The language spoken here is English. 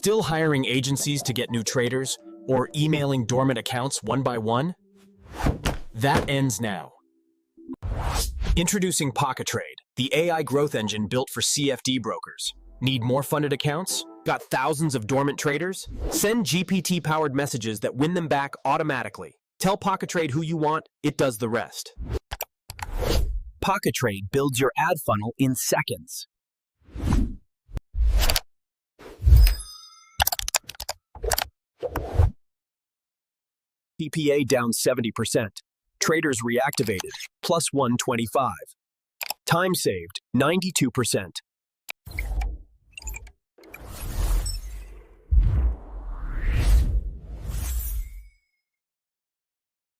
Still hiring agencies to get new traders or emailing dormant accounts one by one? That ends now. Introducing Pocketrade, the AI growth engine built for CFD brokers. Need more funded accounts? Got thousands of dormant traders? Send GPT-powered messages that win them back automatically. Tell Pocketrade who you want, it does the rest. Pocketrade builds your ad funnel in seconds. CPA down 70%. Traders reactivated, plus 125. Time saved, 92%.